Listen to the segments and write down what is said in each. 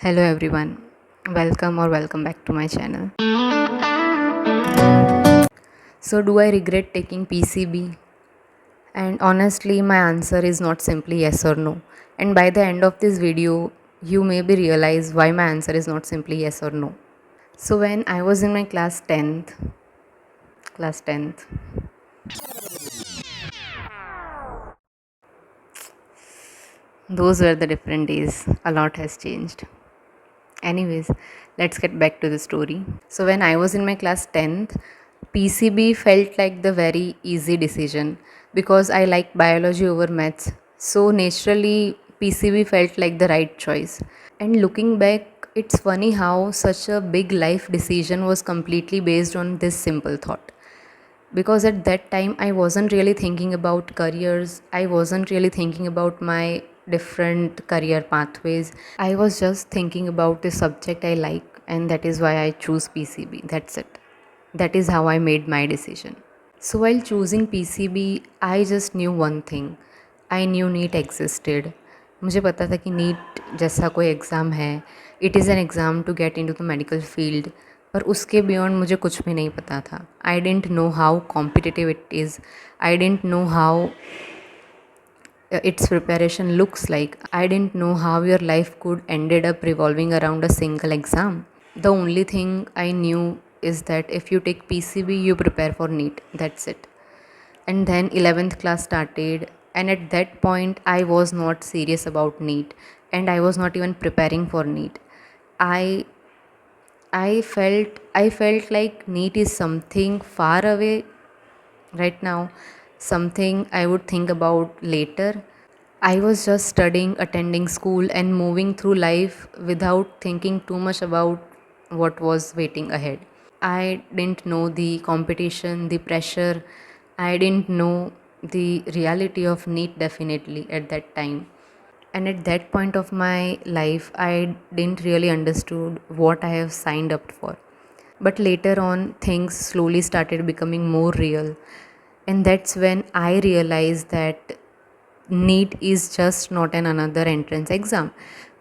Hello everyone, welcome back to my channel. So, do I regret taking PCB? And honestly, my answer is not simply yes or no. And by the end of this video, you maybe realize why my answer is not simply yes or no. So, when I was in my class 10th, those were the different days. A lot has changed. Anyways, let's get back to the story. So, when I was in my class 10th, PCB felt like the very easy decision because I like biology over maths. So, naturally, PCB felt like the right choice. And looking back, it's funny how such a big life decision was completely based on this simple thought. Because at that time, I wasn't really thinking about careers, I wasn't really thinking about my different career pathways. I was just thinking about the subject I like, and that is why I choose PCB. That's it. That is how I made my decision. So while choosing PCB, I just knew one thing. I knew NEET existed. मुझे पता था कि NEET जैसा कोई exam है. It is an exam to get into the medical field. पर उसके beyond मुझे कुछ भी नहीं पता था. I didn't know how competitive it is. I didn't know how its preparation looks like. I didn't know how your life could ended up revolving around a single exam. The only thing I knew is that if you take PCB, you prepare for NEET. That's it. And then 11th class started, and at that point, I was not serious about NEET, and I was not even preparing for NEET. I I felt like NEET is something far away right now, something I would think about later. I was just studying, attending school, and moving through life without thinking too much about what was waiting ahead. I didn't know the competition, the pressure. I didn't know the reality of NEET definitely at that time. And at that point of my life, I didn't really understood what I have signed up for. But later on, things slowly started becoming more real. And that's when I realized that NEET is just not an another entrance exam.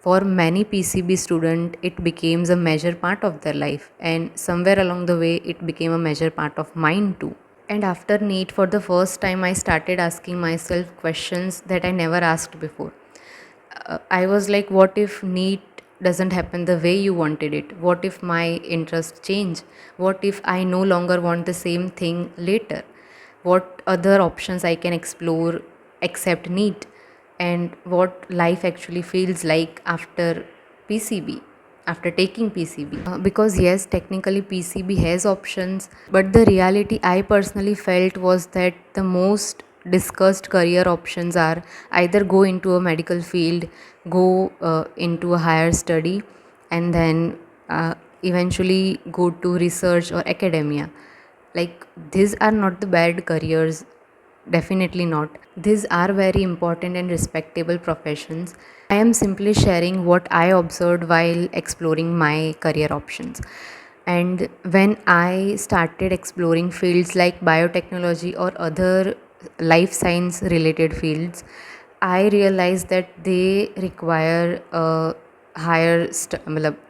For many PCB students, it became a major part of their life, and somewhere along the way, it became a major part of mine too. And after NEET, for the first time, I started asking myself questions that I never asked before. I was like, what if NEET doesn't happen the way you wanted it? What if my interests change? What if I no longer want the same thing later? What other options I can explore except NEET? And what life actually feels like after PCB? After taking PCB. Because, yes, technically PCB has options, but the reality I personally felt was that the most discussed career options are either go into a medical field, go into a higher study, and then eventually go to research or academia. Like, these are not the bad careers. Definitely not. These are very important and respectable professions. I am simply sharing what I observed while exploring my career options. And when I started exploring fields like biotechnology or other life science related fields, I realized that they require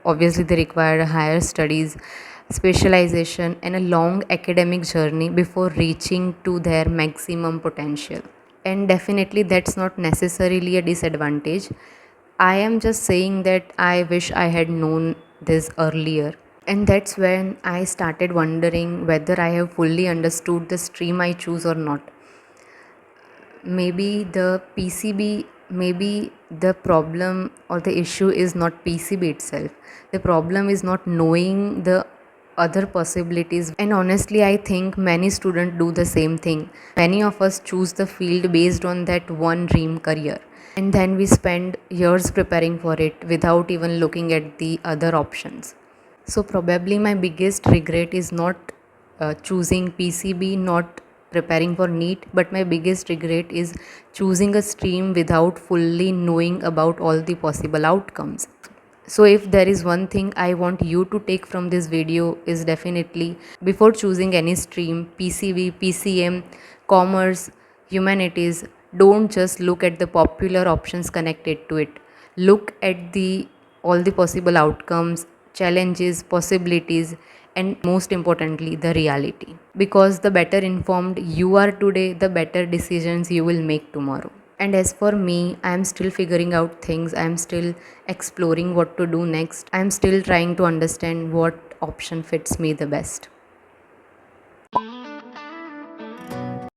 obviously they require higher studies, specialization, and a long academic journey before reaching to their maximum potential. And definitely that's not necessarily a disadvantage. I am just saying that I wish I had known this earlier. And that's when I started wondering whether I have fully understood the stream I choose or not. Maybe the PCB, maybe the problem or the issue is not PCB itself. The problem is not knowing the other possibilities. And honestly, I think many students do the same thing. Many of us choose the field based on that one dream career, and then we spend years preparing for it without even looking at the other options. So, probably my biggest regret is not choosing PCB, not preparing for NEET, but my biggest regret is choosing a stream without fully knowing about all the possible outcomes. So, if there is one thing I want you to take from this video, is definitely before choosing any stream, PCB, PCM, commerce, humanities, don't just look at the popular options connected to it. Look at the all the possible outcomes, challenges, possibilities, and most importantly, the reality. Because the better informed you are today, the better decisions you will make tomorrow. And as for me, I am still figuring out things. I am still exploring what to do next. I am still trying to understand what option fits me the best.